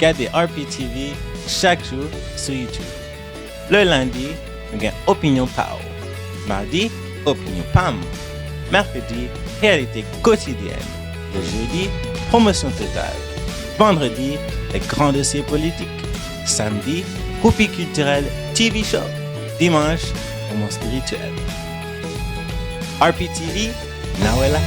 regardez RPTV chaque jour sur YouTube. Le lundi, nous avons Opinion Power. Mardi, Opinion PAM. Mercredi, Réalité quotidienne. Le jeudi, Promotion totale. Vendredi, les grands dossiers politiques. Samedi, Groupie culturel TV Show. Dimanche, Moment spirituel. RPTV, Nawela.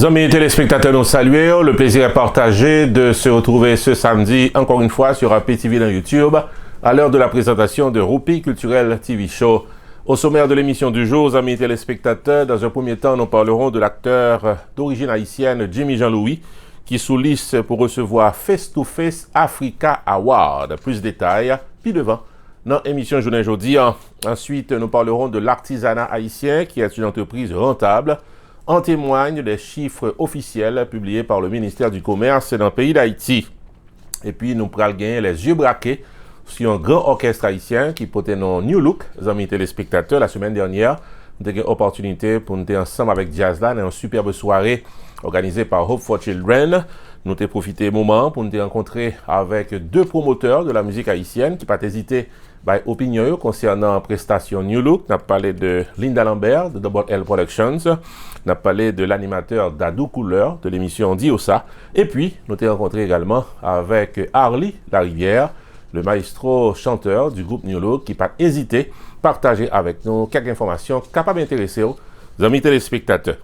Amis téléspectateurs, nous saluons. Le plaisir est partagé de se retrouver ce samedi, encore une fois, sur RPTV dans YouTube, à l'heure de la présentation de Groupie culturel TV Show. Au sommaire de l'émission du jour, amis téléspectateurs, dans un premier temps, nous parlerons de l'acteur d'origine haïtienne Jimmy Jean-Louis, qui sous liste pour recevoir Face to Face Africa Award. Plus de détails, puis devant, dans l'émission Journée Jeudi. Ensuite, nous parlerons de l'artisanat haïtien, qui est une entreprise rentable. En témoignent les chiffres officiels publiés par le ministère du Commerce dans le pays d'Haïti. Et puis, nous pourrons gagner les yeux braqués sur un grand orchestre haïtien qui portait nos New Look, les amis téléspectateurs. La semaine dernière, nous avons eu l'opportunité pour nous être ensemble avec Jazzland et une superbe soirée organisée par Hope for Children. Nous avons profité du moment pour nous rencontrer avec deux promoteurs de la musique haïtienne qui n'ont pas hésité à opinion concernant la prestation New Look. Nous avons parlé de Linda Lambert de Double L Productions. Nous avons parlé de l'animateur Dadou Couleur de l'émission Diosa. Et puis, nous avons rencontré également avec Harley Larivière, le maestro chanteur du groupe New Look, qui n'a pas hésité à partager avec nous quelques informations capables d'intéresser aux amis téléspectateurs.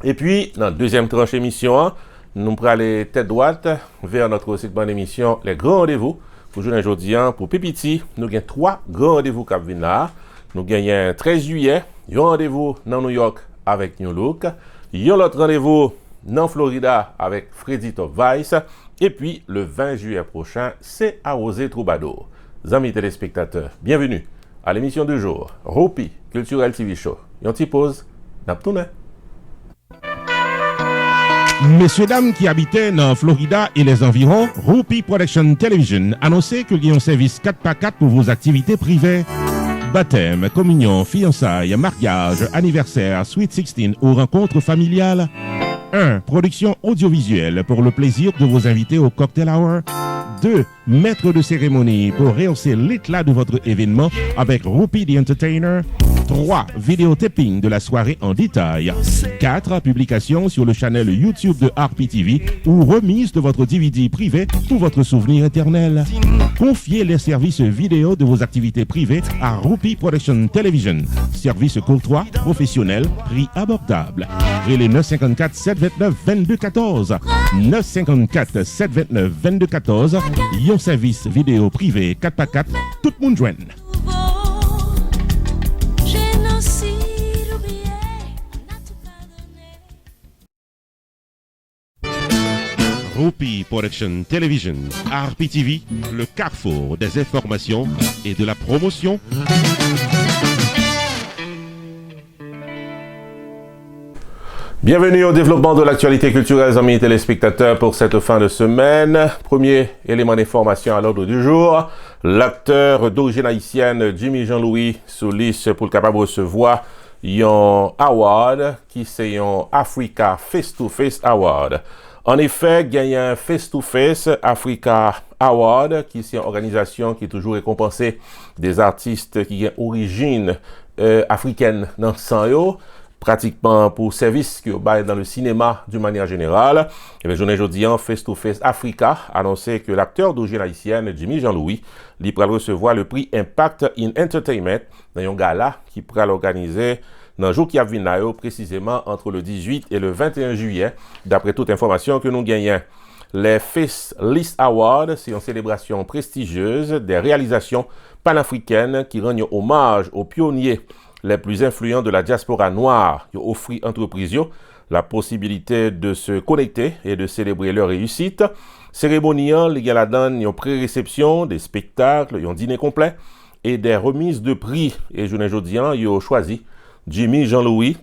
Et puis, dans la deuxième tranche émission, nous pourrons aller tête droite vers notre segment d'émission Les Grands Rendez-vous. Pour aujourd'hui, pour Pipiti, nous avons 3 grands rendez-vous qui viennent là. Nous gagnons 13 juillet, un rendez-vous dans New York avec New Look, un autre rendez-vous dans Florida avec Freddy Top Vice, et puis le 20 juillet prochain, c'est à Rosé Troubadour. Amis téléspectateurs, bienvenue à l'émission du jour, Groupie culturel TV Show. Yon ti pause, n'a tourné. Messieurs, dames qui habitaient dans Florida et les environs, Groupie Production Television annonçait qu'il y a un service 4x4 pour vos activités privées. Baptême, communion, fiançailles, mariage, anniversaire, Sweet 16 ou rencontres familiales. 1. Production audiovisuelle pour le plaisir de vos invités au cocktail hour. 2. Maître de cérémonie pour rehausser l'éclat de votre événement avec Groupie the Entertainer. 3. Vidéotaping de la soirée en détail. 4. Publication sur le channel YouTube de RPTV ou remise de votre DVD privé pour votre souvenir éternel. Confiez les services vidéo de vos activités privées à Groupie Production Television. Service courtois, professionnel, prix abordable. Relais 954 729 2214. 954 729 2214. Yon service vidéo privé 4x4, tout le monde joigne. Groupie Production Television, RPTV, le carrefour des informations et de la promotion. Bienvenue au développement de l'actualité culturelle, amis téléspectateurs, pour cette fin de semaine. Premier élément d'information à l'ordre du jour. L'acteur d'origine haïtienne Jimmy Jean-Louis sous liste pour le capable de recevoir un award qui c'est un Africa Face to Face Award. En effet, il y a un Face to Face Africa Award qui c'est une organisation qui toujours récompensé des artistes qui ont origine africaine dans le sang, pratiquement pour service que dans le cinéma d'une manière générale. Et bien, journée aujourd'hui, Face to Face Africa annoncé que l'acteur d'origine haïtienne Jimmy Jean-Louis lui pourra recevoir le prix Impact in Entertainment dans un gala qui pourra l'organiser dans le jour qui a venu précisément entre le 18 et le 21 juillet, d'après toute information que nous gagnons. Les Face List Awards, c'est une célébration prestigieuse des réalisations panafricaines qui rendent hommage aux pionniers les plus influents de la diaspora noire, qui offrent entreprises la possibilité de se connecter et de célébrer leur réussite. Cérémonie, il y a là-dedans une pré-réception, des spectacles, un dîner complet et des remises de prix. Et journée aujourd'hui, ils ont choisi Jimmy Jean-Louis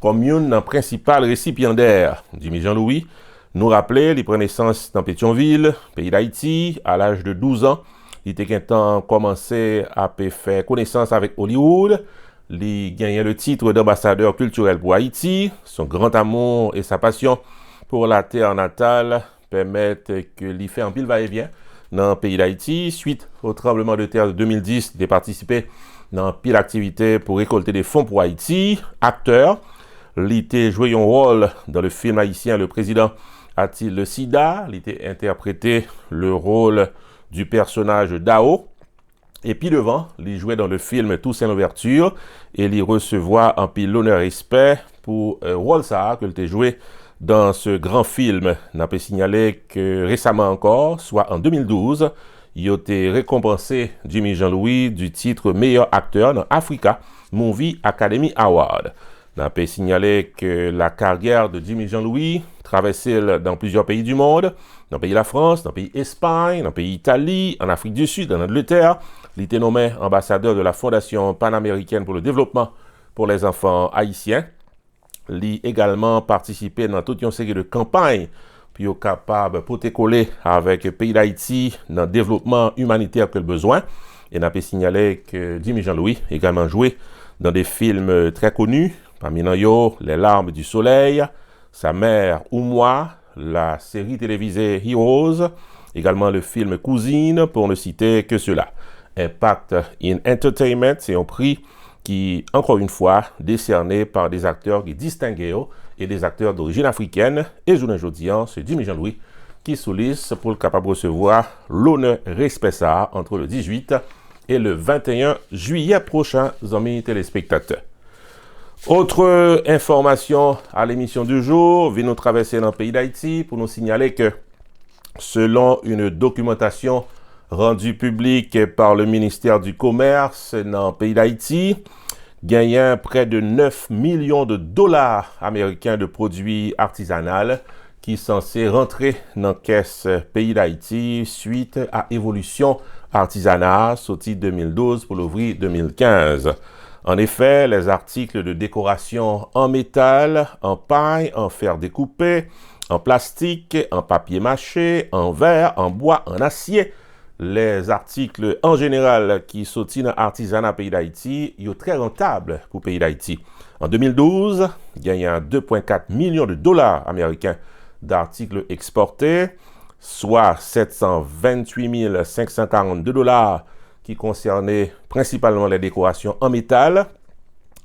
comme un principal récipiendaire. Jimmy Jean-Louis nous rappelait, il prend naissance dans Pétionville, pays d'Haïti, à l'âge de 12 ans. Il était qu'un temps commencé à faire connaissance avec Hollywood. Il gagnait le titre d'ambassadeur culturel pour Haïti. Son grand amour et sa passion pour la terre natale permettent que l'y fait un pile va-et-vient dans le pays d'Haïti. Suite au tremblement de terre de 2010, il a participé dans pile activité pour récolter des fonds pour Haïti. Acteur, il a joué un rôle dans le film haïtien Le Président a-t-il le sida. Il a interprété le rôle du personnage Dao. Et puis devant, il jouait dans le film Toussaint l'Ouverture et il recevoir un pile l'honneur et respect pour rôle ça que il a joué dans ce grand film. On peut signaler que récemment encore, soit en 2012, il a été récompensé Jimmy Jean-Louis du titre meilleur acteur dans Africa Movie Academy Award. On peut signaler que la carrière de Jimmy Jean-Louis traversée dans plusieurs pays du monde, dans le pays de la France, dans le pays Espagne, dans le pays Italie, en Afrique du Sud, en Angleterre. Il était nommé ambassadeur de la Fondation panaméricaine pour le développement pour les enfants haïtiens. Il a également participé dans toute une série de campagnes puis est capable de coller avec le pays d'Haïti dans le développement humanitaire que le besoin. Et on a pu signaler que Jimmy Jean-Louis a également joué dans des films très connus, parmi eux Les larmes du soleil, Sa mère ou moi, la série télévisée Heroes, également le film Cousine, pour ne citer que cela. Impact in Entertainment, c'est un prix qui, encore une fois, décerné par des acteurs qui distinguent et des acteurs d'origine africaine. Et aujourd'hui, c'est Jimmy Jean-Louis qui sollicite pour le capable de recevoir l'honneur respect ça entre le 18 et le 21 juillet prochain, amis téléspectateurs. Autre information à l'émission du jour, vient nous traverser dans le pays d'Haïti pour nous signaler que selon une documentation rendue publique par le ministère du Commerce dans le pays d'Haïti, gagnant près de 9 millions de dollars américains de produits artisanaux qui sont censés rentrer dans la caisse pays d'Haïti suite à évolution artisanale sortie 2012 pour l'ouvrir 2015. En effet, les articles de décoration en métal, en paille, en fer découpé, en plastique, en papier mâché, en verre, en bois, en acier, les articles en général qui sont dans l'artisanat pays d'Haïti, ils sont très rentables pour le pays d'Haïti. En 2012, il y a 2,4 millions de dollars américains d'articles exportés, soit 728 542 dollars qui concernaient principalement les décorations en métal.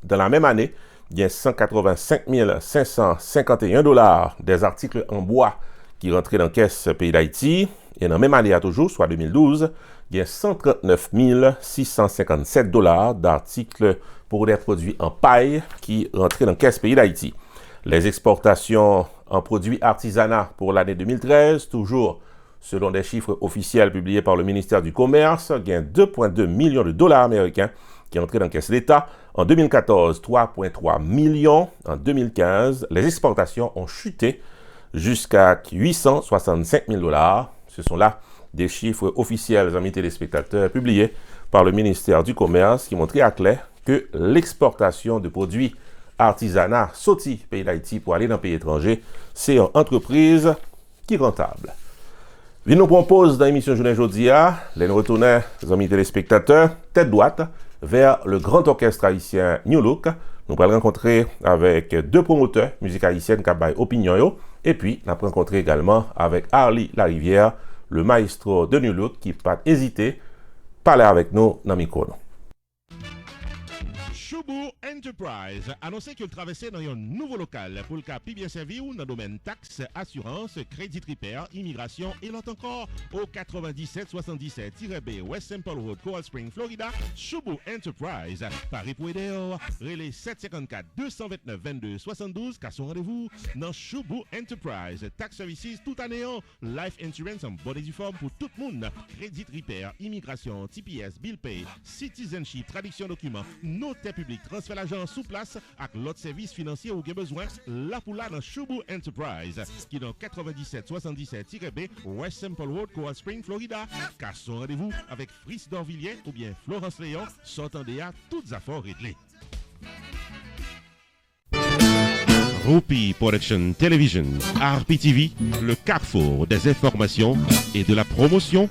Dans la même année, il y a 185 551 dollars des articles en bois qui rentraient dans la caisse pays d'Haïti. Et dans la même année à toujours, soit 2012, il y a 139 657 dollars d'articles pour des produits en paille qui rentraient dans la caisse pays d'Haïti. Les exportations en produits artisanaux pour l'année 2013, toujours selon des chiffres officiels publiés par le ministère du Commerce, il y a 2,2 millions de dollars américains qui entraient dans la caisse d'État. En 2014, 3,3 millions. En 2015, les exportations ont chuté jusqu'à 865 000 dollars. Ce sont là des chiffres officiels, amis téléspectateurs, publiés par le ministère du Commerce qui montraient à clair que l'exportation de produits artisanaux sortis pays d'Haïti pour aller dans le pays étranger, c'est une entreprise qui est rentable. Vi nous propose dans l'émission Journée Jodia, les nous retourner, amis téléspectateurs, tête droite vers le grand orchestre haïtien New Look. Nous allons rencontrer avec deux promoteurs musique haïtienne qui ont opinion. Et puis, nous allons rencontrer également avec Harley Larivière, le maestro de New Look, qui n'a pas hésité à parler avec nous dans le micro. Choubou Enterprise annoncé qu'il traversait dans un nouveau local pour le cas bien servi ou dans le domaine taxes, assurance, crédit repair, immigration et l'autre encore au 9777-B West Simple Road, Coral Spring, Florida. Choubou Enterprise, Paris pour aider, relais 754-229-22-72, car son rendez-vous dans Choubou Enterprise. Tax Services tout année, life insurance en bonne et due forme pour tout le monde, crédit repair, immigration, TPS, bill pay, citizenship, traduction documents, notaire public, transfert l'argent sous place avec l'autre service financier ou avez besoin là pour là dans Choubou Enterprise qui est dans 9777-B West Simple Road, Coral Spring, Florida. Car son rendez-vous avec Fritz Dorvilliers ou bien Florence Léon sortant des toutes affaires réglées. Rupi Production Television, RPTV, le carrefour des informations et de la promotion.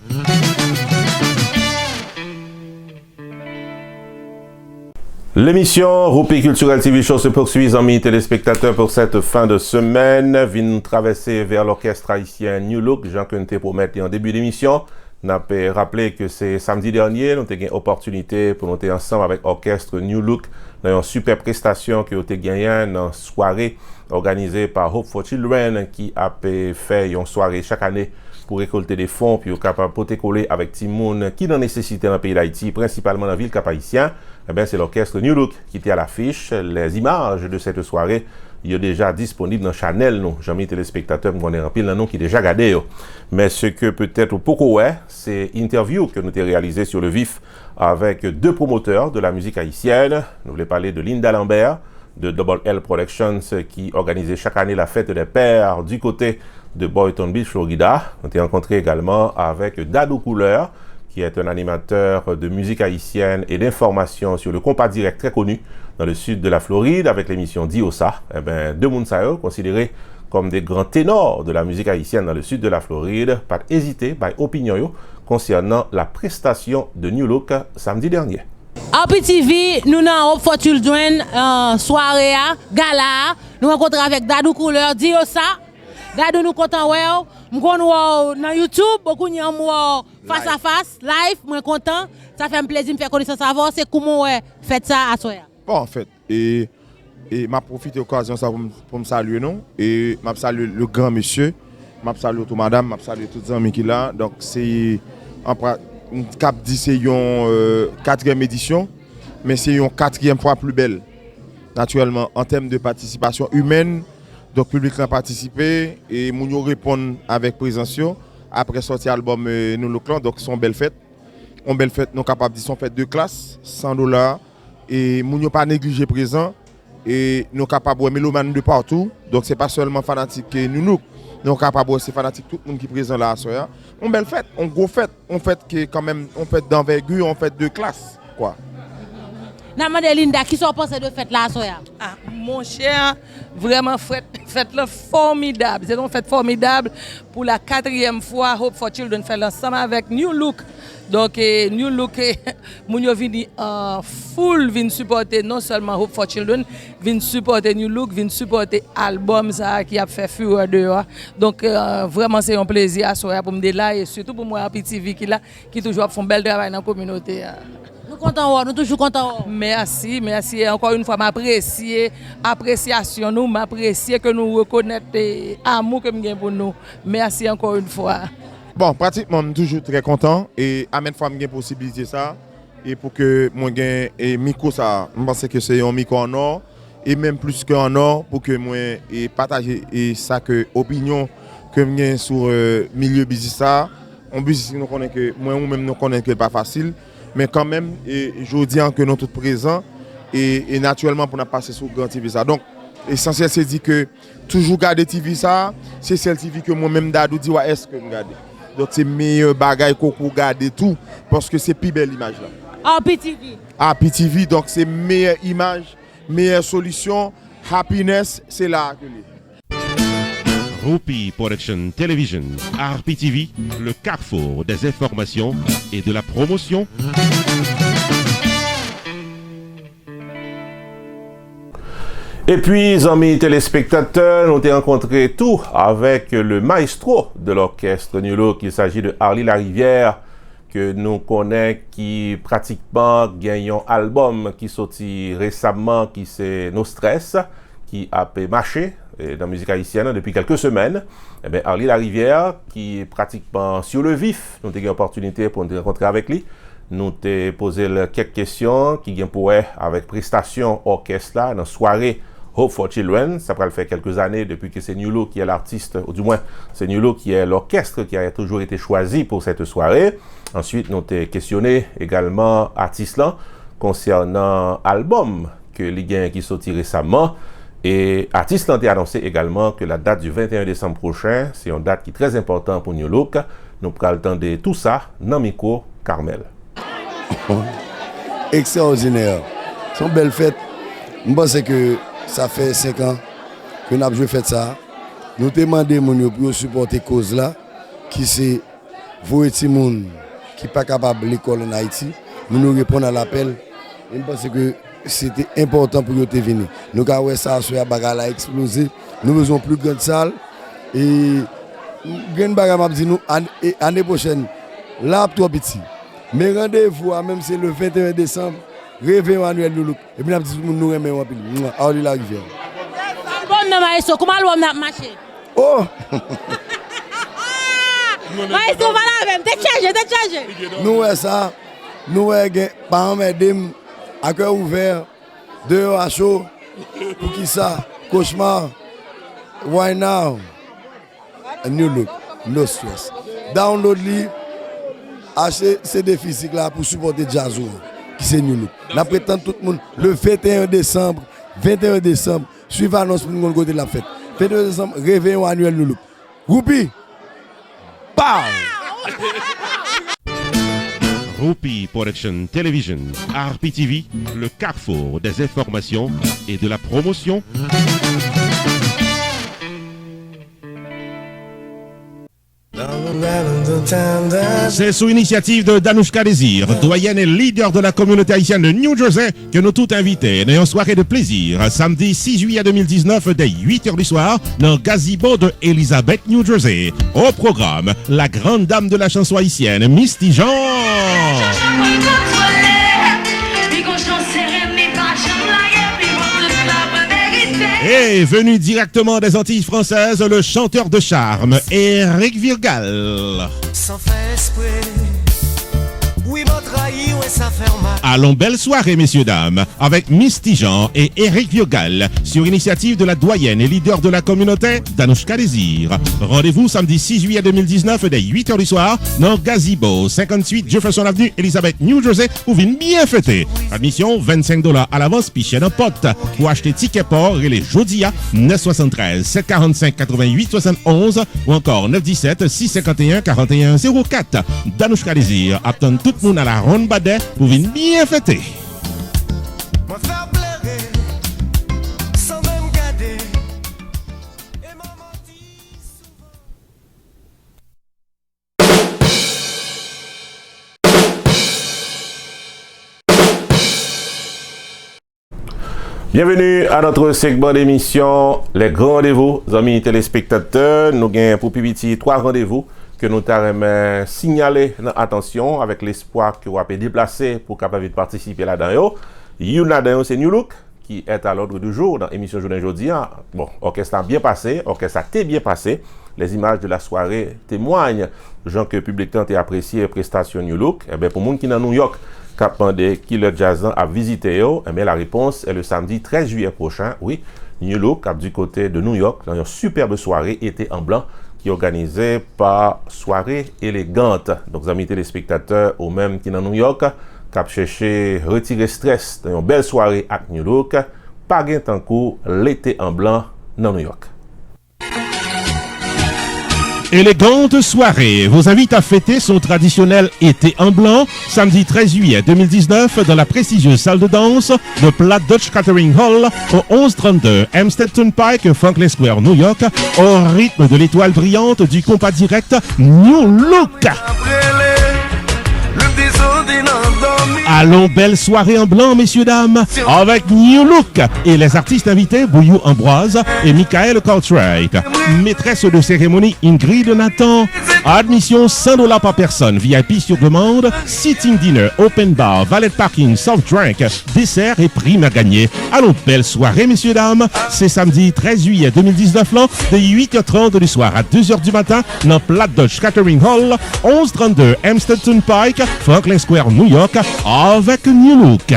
L'émission Roupi Culturel TV Show se poursuit, amis téléspectateurs, pour cette fin de semaine. Vient traverser vers l'orchestre haïtien New Look, Jean Kunte promettait en début d'émission. N'a pas rappelé que c'est samedi dernier, nous avons eu l'opportunité pour nous être ensemble avec l'orchestre New Look dans une super prestation que nous avons gagné dans une soirée organisée par Hope for Children qui a fait une soirée chaque année pour récolter des fonds puis capable de coller avec Timoun qui n'en nécessitait dans le pays d'Haïti, principalement dans la ville cap-haïtien. Eh bien, c'est l'orchestre New Look qui était à l'affiche. Les images de cette soirée sont déjà disponibles dans Chanel, nous. J'aime téléspectateurs, on est rempli dans nous qui déjà regardé. Mais ce que peut-être beaucoup c'est interview que nous avons réalisé sur le vif avec deux promoteurs de la musique haïtienne. Nous voulons parler de Linda Lambert de Double L Productions qui organisait chaque année la fête des pères du côté de Boynton Beach, Florida. On a rencontré également avec Dadou Couleur, qui est un animateur de musique haïtienne et d'information sur le compas direct très connu dans le sud de la Floride avec l'émission Diosa. Eh bien, deux Mounsayo considérés comme des grands ténors de la musique haïtienne dans le sud de la Floride. Pas hésiter par opinion concernant la prestation de New Look samedi dernier. RPTV, nous avons Hope for Children, soirée, gala, nous rencontrons avec Dadou Couleur, Diosa. Dadou nous content ouais, m'gon dans YouTube, beaucoup de gens face à face, live, moi content. Ça fait un plaisir de faire connaissance avant, c'est comment ouais fait ça à soir. Bon en fait et m'a profité de l'occasion ça pour me saluer non et m'a saluer le grand monsieur, m'a saluer tout madame, m'a saluer tous les amis qui là. Donc c'est une cap dit c'est une 4e édition mais c'est une 4e fois plus belle. Naturellement en termes de participation humaine. Donc, le public a participé et nous répondons avec présence. Après sortir l'album Nous le clan, donc c'est une belle fête. Une belle fête, nous sommes capables de dire fête de classe, $100. Et nous n'avons pas négligé présent. Et nous sommes capables de mélomanes de partout. Donc, ce n'est pas seulement fanatique que nous sommes capables de ser fanatique tout le monde qui est présent là. Une belle fête, une grosse fête. Une fête qui est quand même une fête d'envergure, une fête de classe. Quoi. Namade Linda, qui sont pensés de fête là, soya? Ah, mon cher, vraiment fête là formidable. C'est une fête formidable pour la 4e fois. Hope for Children fait ensemble avec New Look. Donc New Look, nous vini en full vin supporter non seulement Hope for Children, vin supporter New Look, vin supporter album ça qui a fait fureur dehors. Donc vraiment c'est un plaisir à soir pour me là et surtout pour moi RPTV qui toujours font bel travail dans la communauté. Nous contents, nous toujours contents. Merci. Et encore une fois, appréciation nous, m'apprécier que nous reconnaissons l'amour que nous avons pour nous. Merci encore une fois. Bon, pratiquement, je suis toujours très content et à même fois, j'ai possibilité ça. Et pour que moi gagne et micro ça, je pense que c'est un micro en or et même plus qu'en or pour que moi partager et ça que opinion que j'ai sur milieu business ça. En business nous connaît que moi ou même nous connaît que pas facile. Mais quand même, je dis que nous sommes tous présents et naturellement pour nous passer sur Grand TV ça. Donc, l'essentiel c'est dit que toujours garder TV ça, c'est celle TV que moi-même Dadou dit ouais, est-ce que je garde. Donc c'est meilleur bagaille qu'on garder tout parce que c'est plus belle image là. RPTV. RPTV, donc c'est meilleure image, meilleure solution, happiness, c'est là que Roupi Production Television, RPTV, le carrefour des informations et de la promotion. Et puis, amis téléspectateurs, nous avons rencontré tout avec le maestro de l'orchestre New Look. Il s'agit de Harley Larivière, que nous connaissons, qui pratiquement gagne un album qui sorti récemment, qui c'est No Stress, qui a marché dans la musique haïtienne depuis quelques semaines. Eh bien, Harley Larivière, qui est pratiquement sur le vif, nous avons eu l'opportunité pour nous rencontrer avec lui. Nous avons posé quelques questions qui viennent pour avec prestation orchestre là, dans la soirée Hope for Children. Ça va faire quelques années depuis que c'est New Look qui est l'artiste, ou du moins c'est New Look qui est l'orchestre qui a toujours été choisi pour cette soirée. Ensuite, nous avons questionné également l'artiste là concernant l'album que les qui sorti récemment. Et l'artiste a annoncé également que la date du 21 décembre prochain, c'est une date qui est très importante pour New Look. Nous prenons le temps de tout ça dans le micro Carmel. Extraordinaire. C'est une belle fête. Je pense que ça fait 5 ans que nous avons joué fête ça. Nous demandons pour supporter la cause là, qui c'est vous et Timoun qui n'est pas capable de l'école en Haïti. Nous répondons à l'appel. Je pense que c'était important pour eux de venir. Nous avons ça sur la bagarre a explosé. Nous besoin plus grande salle et grande bagarre m'a dit nous année prochaine là trop petit. Mais rendez-vous même c'est le 21 décembre réveillon annuel nous et puis nous dit nous aimer en pile. À la rivière. Bon non maestro, comment l'homme n'a marché? Oh. Maestro voilà même, t'es chargé. Nous ça, nous parents m'aider à cœur ouvert, dehors à chaud. Pour qui ça? Cauchemar. Why now? A new look, no stress. Download li, acheter ces défis là pour supporter Jazzo, qui c'est new look. Nous prétend tout le monde le 21 décembre, suivez l'annonce pour nous côté de la fête. 21 décembre, réveillon annuel new look. Roupi! Pow! Roupi Production Television, RPTV, le carrefour des informations et de la promotion. C'est sous initiative de Danushka Désir, doyenne et leader de la communauté haïtienne de New Jersey, que nous tous invités dans une soirée de plaisir, samedi 6 juillet 2019 dès 8h du soir, dans Gazebo de Elizabeth, New Jersey. Au programme, la grande dame de la chanson haïtienne, Misty Jean. Et venu directement des Antilles françaises, le chanteur de charme, Eric Virgal. Sans faire esprit, oui, m'a trahi, ouais, ça fait mal. Allons, belle soirée, messieurs, dames, avec Misty Jean et Eric Virgal, sur initiative de la doyenne et leader de la communauté, Danushka Désir. Rendez-vous samedi 6 juillet 2019 dès 8h du soir, dans Gazebo, 58 Jefferson Avenue, Elizabeth, New Jersey, où vient bien fêter. Admission $25 à l'avance, pichet d'un pote. Pour acheter ticket port, et les Jodia, 973 745 88 71 ou encore 917 651 41 04. Danushka Désir attend tout le monde à la ronde badet pour venir bien fêter. Bienvenue à notre segment d'émission Les Grands Rendez-vous, amis téléspectateurs. Nous avons pour Pibiti 3 rendez-vous que nous avons signalé dans attention avec l'espoir que vous avez déplacé pour capable de participer là-dedans. Là-dedans, c'est New Look qui est à l'ordre du jour dans l'émission Journée aujourd'hui. Bon, orchestre a bien passé, orchestre a bien passé. Les images de la soirée témoignent, gens que le public a apprécié les prestations New Look. Et bien, pour les gens qui sont à New York, qui demandé qui le jazz a visité, la réponse est le samedi 13 juillet prochain. Oui, New Look, du côté de New York, dans une superbe soirée été en blanc qui est organisée par Soirée Élégante. Donc, amis téléspectateurs, ou même qui sont à New York, qui ont cherché retirer stress dans une belle soirée à New Look, pas gain tant coup l'été en blanc dans New York. Élégante soirée vous invite à fêter son traditionnel été en blanc samedi 13 juillet 2019 dans la prestigieuse salle de danse de Platt Dutch Catering Hall au 1132 Hempstead Turnpike, Franklin Square, New York, au rythme de l'étoile brillante du compas direct New Look. Allons, belle soirée en blanc, messieurs, dames, avec New Look et les artistes invités Bouillou Ambroise et Michael Cartwright. Maîtresse de cérémonie Ingrid Nathan. Admission $100 par personne, VIP sur demande, sitting dinner, open bar, valet parking, soft drink, dessert et prime à gagner. Allons, belle soirée, messieurs, dames. C'est samedi 13 juillet 2019, là, de 8h30 du soir à 2h du matin, dans Platt Dutch Catering Hall, 1132 Hempstead Turnpike, Franklin Square, New York, avec New Look.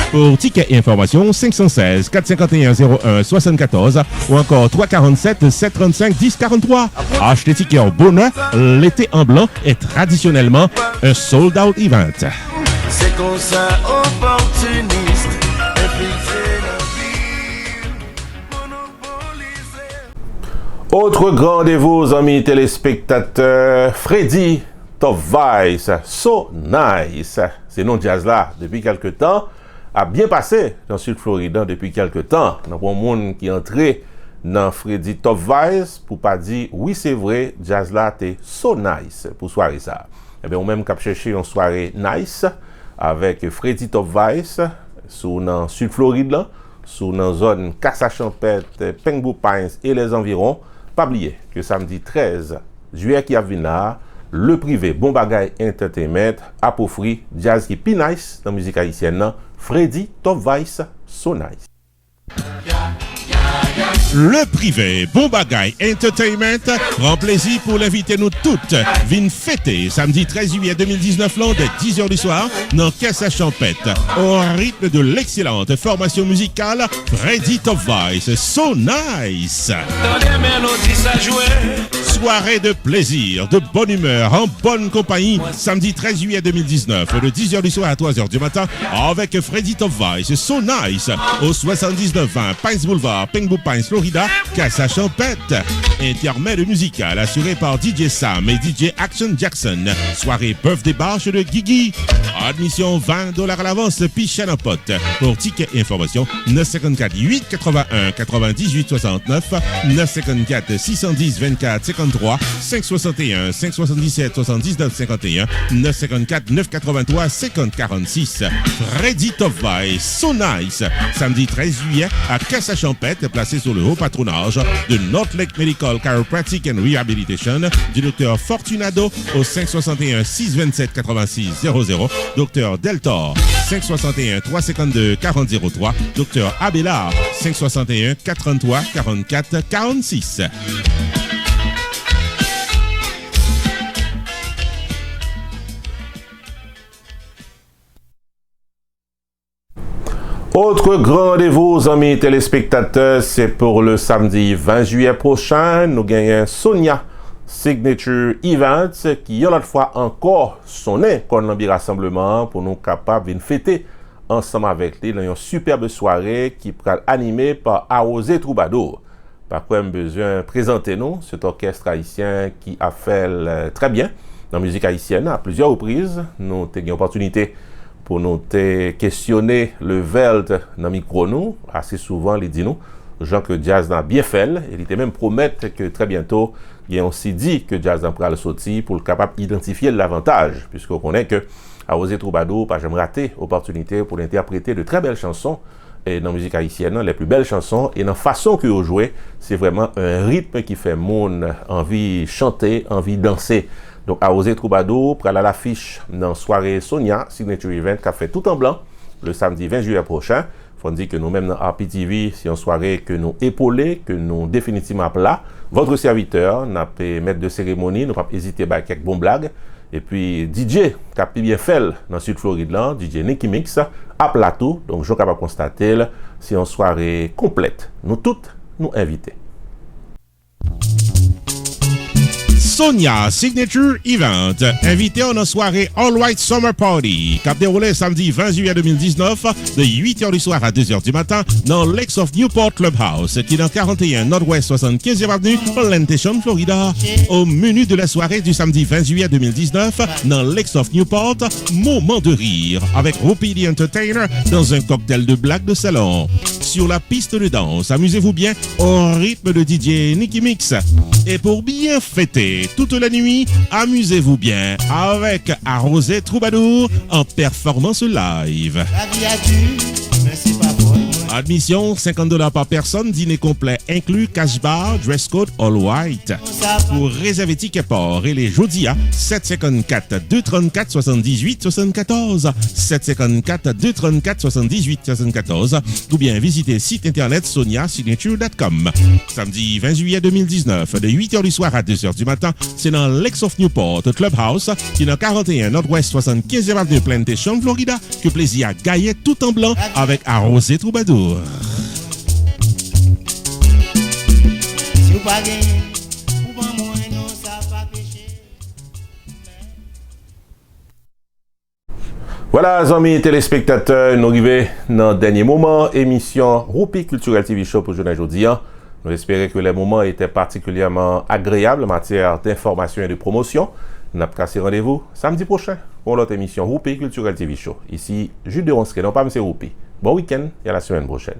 Pour tickets et informations, 516 451 01 74 ou encore 347 735 10 43. Achetez tickets en bonheur, l'été en blanc est traditionnellement un sold-out event. C'est comme ça, opportuniste, autre grand rendez-vous, amis téléspectateurs, Freddy Top Vice, So Nice. C'est non jazz là depuis quelques temps. A bien passé dans Sud Florida depuis quelques temps. Dans le monde qui est entré dans Freddy Top Vice pour pas dire oui c'est vrai, jazz là t'es so nice pour soirée ça. Et bien on même cap chercher une soirée nice avec Freddy Top Vice sous dans Sud Floride là, sous dans zone Casa-Champêtre, Pengbu Pines et les environs. Pas oublier que samedi 13 juillet qui a venu là, le privé Bon Bagay Entertainment a offert jazz qui pi nice dans la musique haïtienne, Freddy Top Vice So Nice. Le privé Bon Bagay Entertainment prend plaisir pour l'inviter nous toutes. Vin fêter samedi 13 juillet 2019 lors de 10h du soir dans Casa-Champêtre. Au rythme de l'excellente formation musicale Freddy Top Vice So Nice. Soirée de plaisir, de bonne humeur, en bonne compagnie, samedi 13 juillet 2019, de 10h du soir à 3h du matin, avec Freddy Top Vice So Nice, au 7920 Pines Boulevard, Pengbu Pines, Florida, Casa-Champêtre. Intermède musical assuré par DJ Sam et DJ Action Jackson. Soirée birthday bash de Guigui. Admission $20 à l'avance, puis chaîne en pote. Pour ticket information, 954 881 98 69, 954 610 24 53, 561 577 79 51, 954 983 50 46. Freddy Top Vice So Nice, samedi 13 juillet à Casa-Champêtre, placé sous le haut patronage de North Lake Medical Chiropractic and Rehabilitation du Dr Fortunado au 561 627 86 00, Dr Deltor 561 352 4003, Dr Abelard 561 433 44 46. Autre grand rendez-vous, amis téléspectateurs, c'est pour le samedi 20 juillet prochain. Nous gagnons Sonia Signature Event qui, une autre fois encore, sonné comme un rassemblement pour nous capables de fêter ensemble avec lui dans une superbe soirée qui sera animée par Arrosé Troubadour. Par quoi, besoin de présenter nous cet orchestre haïtien qui a fait très bien dans la musique haïtienne à plusieurs reprises. Nous avons eu l'opportunité pour nous questionner le veld dans le micro nous, assez souvent, il dit nous, Jean que jazz n'a bien fait, il était même promettre que très bientôt, il a aussi dit que jazz n'a pas le sorti pour le capable d'identifier l'avantage, puisqu'on connaît que Arrosé Troubadour, pas jamais raté opportunité pour interpréter de très belles chansons et dans la musique haïtienne, les plus belles chansons, et dans la façon que vous jouez, c'est vraiment un rythme qui fait monde envie de chanter, envie de danser. Donc, Arrosé Troubadour, pour aller à l'affiche dans la soirée Sonia Signature Event, qui a fait tout en blanc le samedi 20 juillet prochain. Il faut dire que nous-mêmes dans RPTV, c'est une soirée que nous épaulons, que nous définitivement là. Votre serviteur, n'a pas maître de cérémonie, nous pas hésiter à quelques bonnes blagues. Et puis, DJ, qui a bien fait dans Sud Floride, DJ Nicky Mix, à plateau. Donc, je suis capable de constater, c'est une soirée complète. Nous toutes, nous invités. Sonia Signature Event, invité à une soirée All White Summer Party, qui a déroulé samedi 20 juillet 2019 de 8h du soir à 2h du matin dans Lakes of Newport Clubhouse, qui est dans 41 Nord-Ouest 75e Avenue, Plantation, Florida. Au menu de la soirée du samedi 20 juillet 2019 dans Lakes of Newport, moment de rire avec Whoopi the Entertainer dans un cocktail de blagues de salon. Sur la piste de danse, amusez-vous bien au rythme de DJ Nicky Mix. Et pour bien fêter toute la nuit, amusez-vous bien avec Arrosé Troubadour en performance live. Admission $50 par personne, dîner complet inclus, cash bar, dress code all white. Pour réserver ticket port et les jeudis à 754 234 78 74 754 234 78 74 ou bien visiter site internet soniasignature.com. Samedi 20 juillet 2019 de 8h du soir à 2h du matin, c'est dans Lakes of Newport Clubhouse qui est dans 41 Nord-Ouest 75e Avenue Plantation, Florida, que plaisir à gagner tout en blanc avec Arrosé Troubadour. Voilà, amis téléspectateurs, nous arrivons dans le dernier moment, émission Whoopi Culturel TV Show pour aujourd'hui. Nous espérons que les moments étaient particulièrement agréables en matière d'information et de promotion. Nous avons cassé rendez-vous samedi prochain pour notre émission Whoopi Culturel TV Show. Ici, Jules de Ronské, non pas M. Whoopi. Bon week-end et à la semaine prochaine.